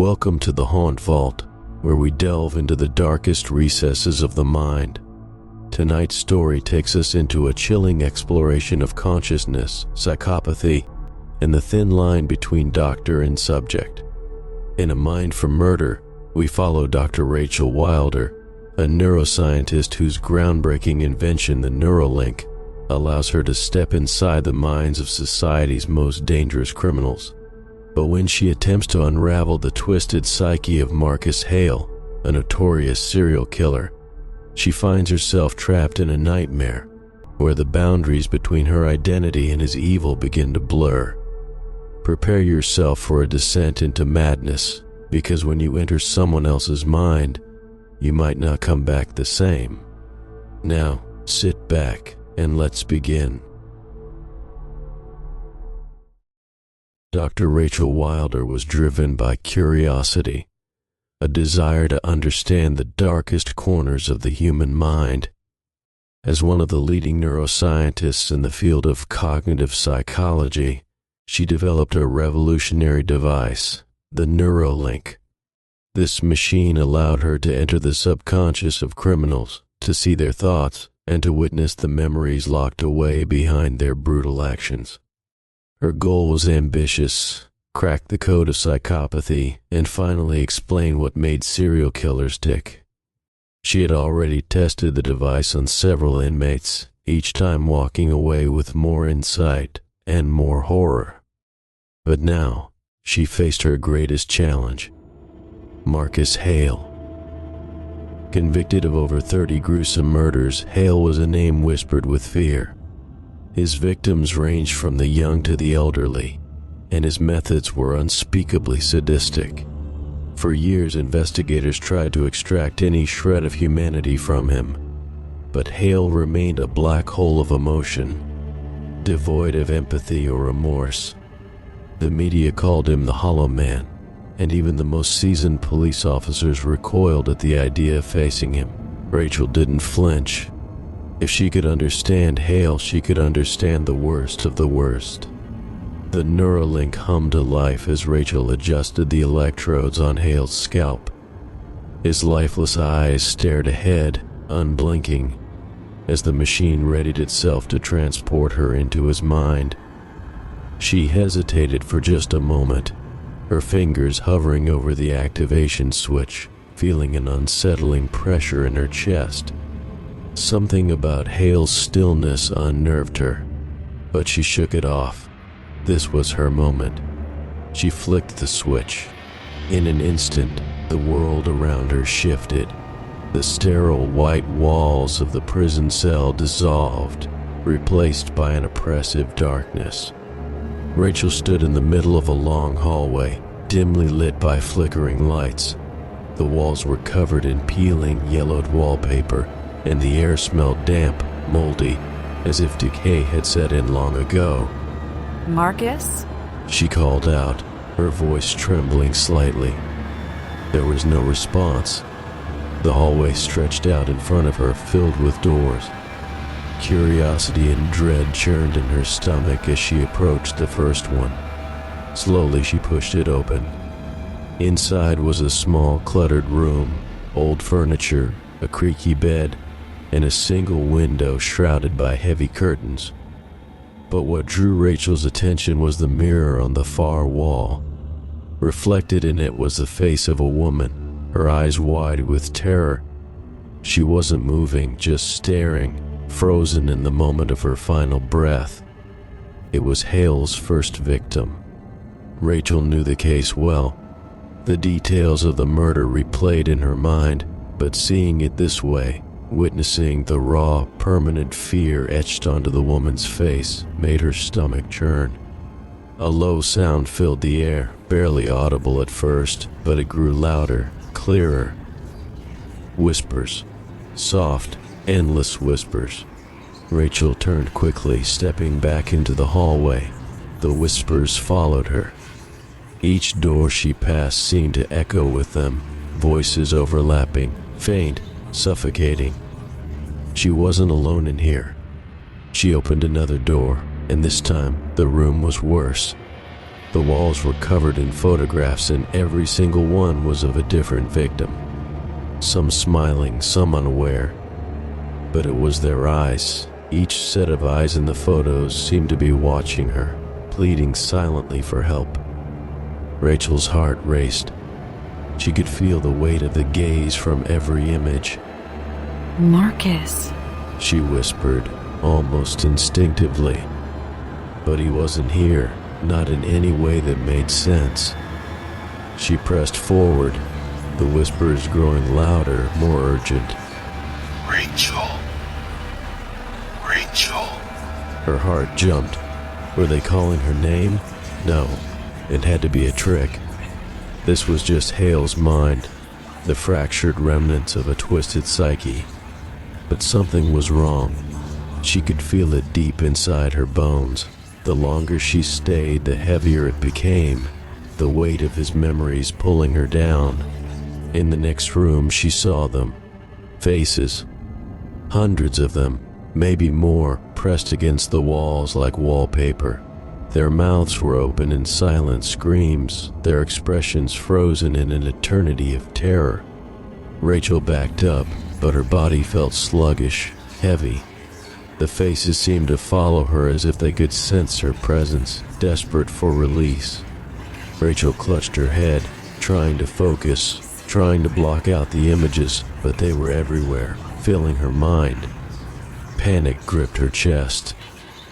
Welcome to the Haunt Vault, where we delve into the darkest recesses of the mind. Tonight's story takes us into a chilling exploration of consciousness, psychopathy, and the thin line between doctor and subject. In A Mind for Murder, we follow Dr. Rachel Wilder, a neuroscientist whose groundbreaking invention, the NeuroLink, allows her to step inside the minds of society's most dangerous criminals. But when she attempts to unravel the twisted psyche of Marcus Hale, a notorious serial killer, she finds herself trapped in a nightmare where the boundaries between her identity and his evil begin to blur. Prepare yourself for a descent into madness, because when you enter someone else's mind, you might not come back the same. Now, sit back and let's begin. Dr. Rachel Wilder was driven by curiosity, a desire to understand the darkest corners of the human mind. As one of the leading neuroscientists in the field of cognitive psychology, she developed a revolutionary device, the NeuroLink. This machine allowed her to enter the subconscious of criminals, to see their thoughts, and to witness the memories locked away behind their brutal actions. Her goal was ambitious: crack the code of psychopathy and finally explain what made serial killers tick. She had already tested the device on several inmates, each time walking away with more insight and more horror. But now, she faced her greatest challenge: Marcus Hale. Convicted of over 30 gruesome murders, Hale was a name whispered with fear. His victims ranged from the young to the elderly, and his methods were unspeakably sadistic. For years, investigators tried to extract any shred of humanity from him, but Hale remained a black hole of emotion, devoid of empathy or remorse. The media called him the Hollow Man, and even the most seasoned police officers recoiled at the idea of facing him. Rachel didn't flinch. If she could understand Hale, she could understand the worst of the worst. The NeuroLink hummed to life as Rachel adjusted the electrodes on Hale's scalp. His lifeless eyes stared ahead, unblinking, as the machine readied itself to transport her into his mind. She hesitated for just a moment, her fingers hovering over the activation switch, feeling an unsettling pressure in her chest. Something about Hale's stillness unnerved her, but she shook it off. This was her moment. She flicked the switch. In an instant, the world around her shifted. The sterile white walls of the prison cell dissolved, replaced by an oppressive darkness. Rachel stood in the middle of a long hallway, dimly lit by flickering lights. The walls were covered in peeling, yellowed wallpaper, and the air smelled damp, moldy, as if decay had set in long ago. Marcus? She called out, her voice trembling slightly. There was no response. The hallway stretched out in front of her, filled with doors. Curiosity and dread churned in her stomach as she approached the first one. Slowly she pushed it open. Inside was a small, cluttered room, old furniture, a creaky bed, and a single window shrouded by heavy curtains. But what drew Rachel's attention was the mirror on the far wall. Reflected in it was the face of a woman, her eyes wide with terror. She wasn't moving, just staring, frozen in the moment of her final breath. It was Hale's first victim. Rachel knew the case well. The details of the murder replayed in her mind, but seeing it this way, witnessing the raw, permanent fear etched onto the woman's face, made her stomach churn. A low sound filled the air, barely audible at first, but it grew louder, clearer. Whispers. Soft, endless whispers. Rachel turned quickly, stepping back into the hallway. The whispers followed her. Each door she passed seemed to echo with them, voices overlapping, faint, suffocating. She wasn't alone in here. She opened another door, and this time the room was worse. The walls were covered in photographs, and every single one was of a different victim. Some smiling, some unaware. But it was their eyes. Each set of eyes in the photos seemed to be watching her, pleading silently for help. Rachel's heart raced. She could feel the weight of the gaze from every image. Marcus. She whispered, almost instinctively. But he wasn't here, not in any way that made sense. She pressed forward, the whispers growing louder, more urgent. Rachel. Rachel. Her heart jumped. Were they calling her name? No, it had to be a trick. This was just Hale's mind, the fractured remnants of a twisted psyche. But something was wrong. She could feel it deep inside her bones. The longer she stayed, the heavier it became, the weight of his memories pulling her down. In the next room, she saw them. Faces. Hundreds of them, maybe more, pressed against the walls like wallpaper. Their mouths were open in silent screams, their expressions frozen in an eternity of terror. Rachel backed up, but her body felt sluggish, heavy. The faces seemed to follow her as if they could sense her presence, desperate for release. Rachel clutched her head, trying to focus, trying to block out the images, but they were everywhere, filling her mind. Panic gripped her chest.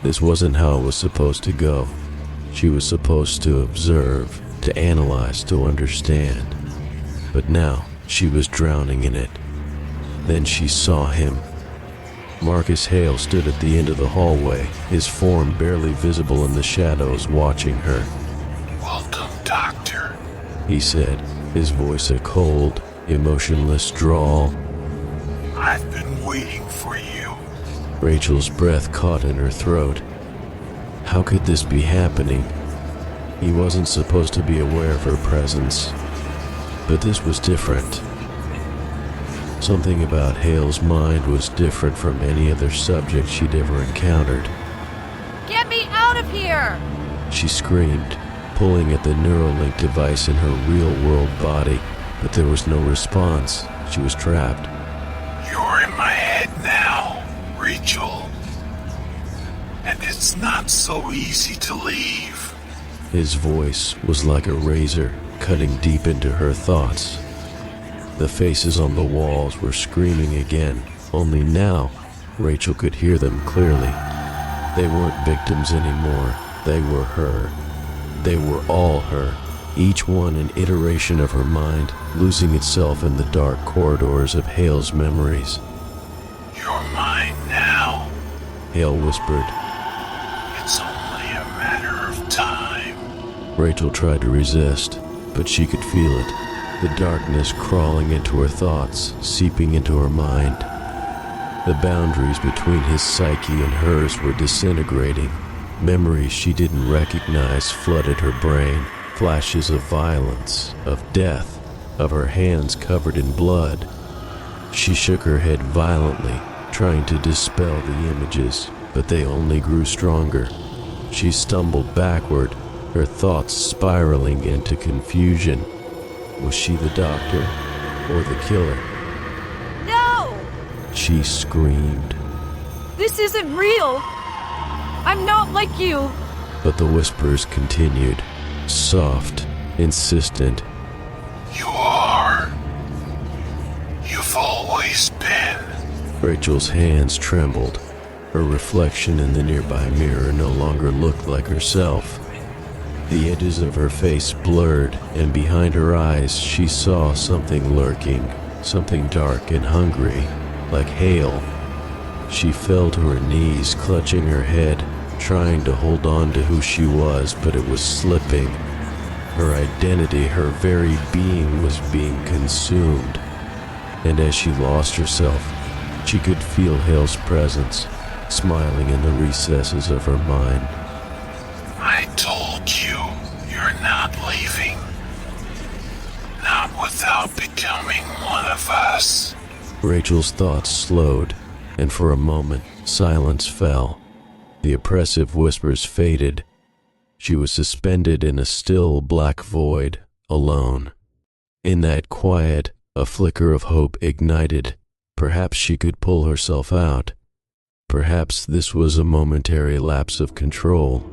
This wasn't how it was supposed to go. She was supposed to observe, to analyze, to understand. But now, she was drowning in it. Then she saw him. Marcus Hale stood at the end of the hallway, his form barely visible in the shadows, watching her. Welcome, Doctor, he said, his voice a cold, emotionless drawl. I've been waiting for you. Rachel's breath caught in her throat. How could this be happening? He wasn't supposed to be aware of her presence. But this was different. Something about Hale's mind was different from any other subject she'd ever encountered. Get me out of here! She screamed, pulling at the NeuroLink device in her real-world body, but there was no response. She was trapped. You're in my head now, Rachel. And it's not so easy to leave. His voice was like a razor, cutting deep into her thoughts. The faces on the walls were screaming again, only now Rachel could hear them clearly. They weren't victims anymore. They were her. They were all her, each one an iteration of her mind, losing itself in the dark corridors of Hale's memories. You're mine now, Hale whispered. It's only a matter of time. Rachel tried to resist, but she could feel it. The darkness crawling into her thoughts, seeping into her mind. The boundaries between his psyche and hers were disintegrating. Memories she didn't recognize flooded her brain. Flashes of violence, of death, of her hands covered in blood. She shook her head violently, trying to dispel the images, but they only grew stronger. She stumbled backward, her thoughts spiraling into confusion. Was she the doctor or the killer? No! She screamed. This isn't real! I'm not like you! But the whispers continued, soft, insistent. You are. You've always been. Rachel's hands trembled. Her reflection in the nearby mirror no longer looked like herself. The edges of her face blurred, and behind her eyes she saw something lurking, something dark and hungry, like Hale. She fell to her knees, clutching her head, trying to hold on to who she was, but it was slipping. Her identity, her very being was being consumed. And as she lost herself, she could feel Hale's presence, smiling in the recesses of her mind. I told you, you're not leaving. Not without becoming one of us. Rachel's thoughts slowed, and for a moment, silence fell. The oppressive whispers faded. She was suspended in a still black void, alone. In that quiet, a flicker of hope ignited. Perhaps she could pull herself out. Perhaps this was a momentary lapse of control.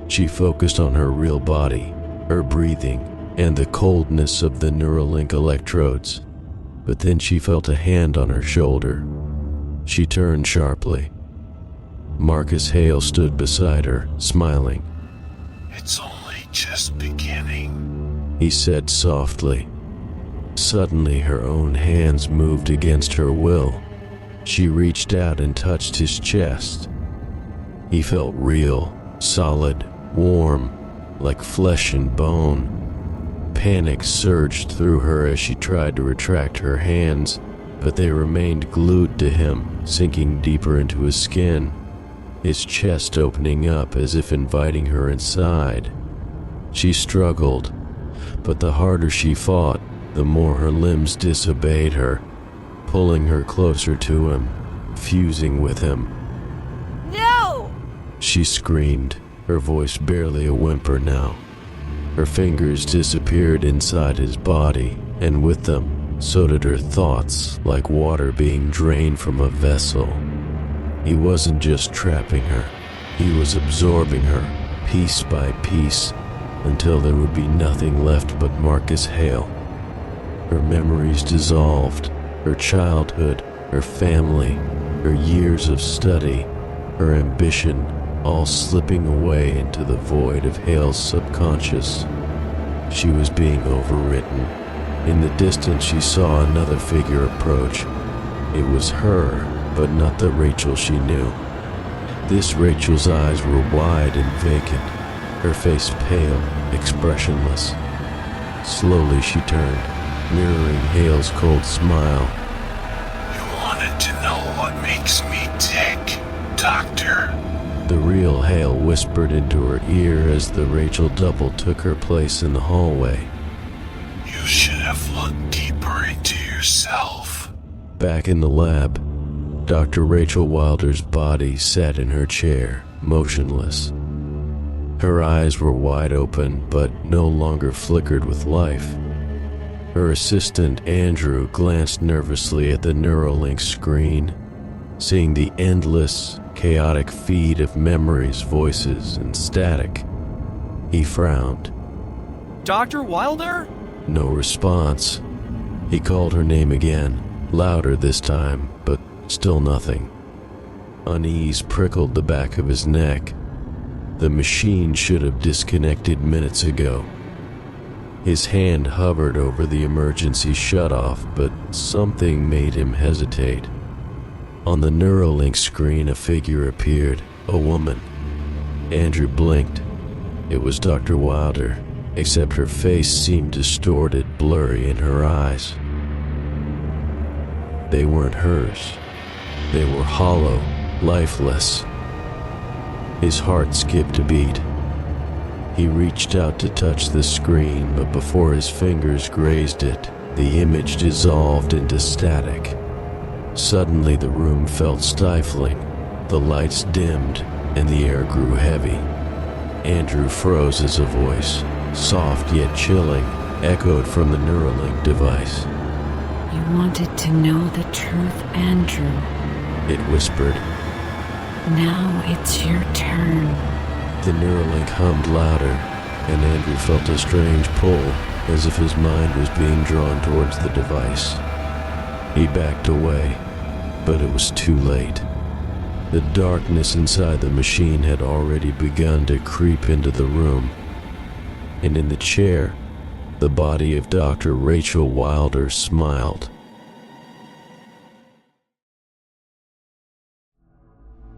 She focused on her real body, her breathing, and the coldness of the NeuroLink electrodes. But then she felt a hand on her shoulder. She turned sharply. Marcus Hale stood beside her, smiling. "It's only just beginning," he said softly. Suddenly, her own hands moved against her will. She reached out and touched his chest. He felt real, solid, warm, like flesh and bone. Panic surged through her as she tried to retract her hands, but they remained glued to him, sinking deeper into his skin, his chest opening up as if inviting her inside. She struggled, but the harder she fought, the more her limbs disobeyed her, pulling her closer to him, fusing with him. No! She screamed, her voice barely a whimper now. Her fingers disappeared inside his body, and with them, so did her thoughts, like water being drained from a vessel. He wasn't just trapping her, he was absorbing her, piece by piece, until there would be nothing left but Marcus Hale. Her memories dissolved, her childhood, her family, her years of study, her ambition, all slipping away into the void of Hale's subconscious. She was being overwritten. In the distance, she saw another figure approach. It was her, but not the Rachel she knew. This Rachel's eyes were wide and vacant, her face pale, expressionless. Slowly she turned, mirroring Hale's cold smile. "You wanted to know what makes me tick, Doctor?" The real Hale whispered into her ear as the Rachel double took her place in the hallway. "You should have looked deeper into yourself." Back in the lab, Dr. Rachel Wilder's body sat in her chair, motionless. Her eyes were wide open, but no longer flickered with life. Her assistant, Andrew, glanced nervously at the NeuroLink screen, seeing the endless, chaotic feed of memories, voices, and static. He frowned. "Dr. Wilder?" No response. He called her name again, louder this time, but still nothing. Unease prickled the back of his neck. The machine should have disconnected minutes ago. His hand hovered over the emergency shutoff, but something made him hesitate. On the NeuroLink screen, a figure appeared, a woman. Andrew blinked. It was Dr. Wilder, except her face seemed distorted, blurry in her eyes. They weren't hers. They were hollow, lifeless. His heart skipped a beat. He reached out to touch the screen, but before his fingers grazed it, the image dissolved into static. Suddenly the room felt stifling. The lights dimmed, and the air grew heavy. Andrew froze as a voice, soft yet chilling, echoed from the NeuroLink device. "You wanted to know the truth, Andrew. It whispered. Now it's your turn." The NeuroLink hummed louder, and Andrew felt a strange pull, as if his mind was being drawn towards the device. He backed away, but it was too late. The darkness inside the machine had already begun to creep into the room, and in the chair, the body of Dr. Rachel Wilder smiled.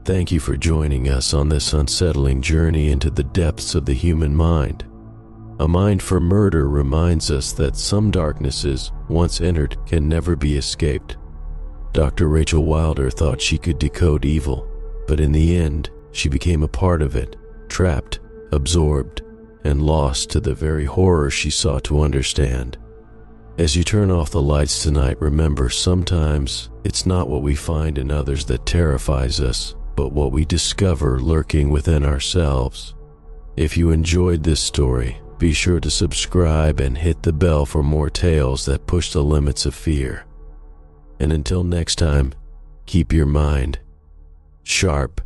Thank you for joining us on this unsettling journey into the depths of the human mind. A mind for murder reminds us that some darknesses, once entered, can never be escaped. Dr. Rachel Wilder thought she could decode evil, but in the end, she became a part of it, trapped, absorbed, and lost to the very horror she sought to understand. As you turn off the lights tonight, remember, sometimes it's not what we find in others that terrifies us, but what we discover lurking within ourselves. If you enjoyed this story, be sure to subscribe and hit the bell for more tales that push the limits of fear. And until next time, keep your mind sharp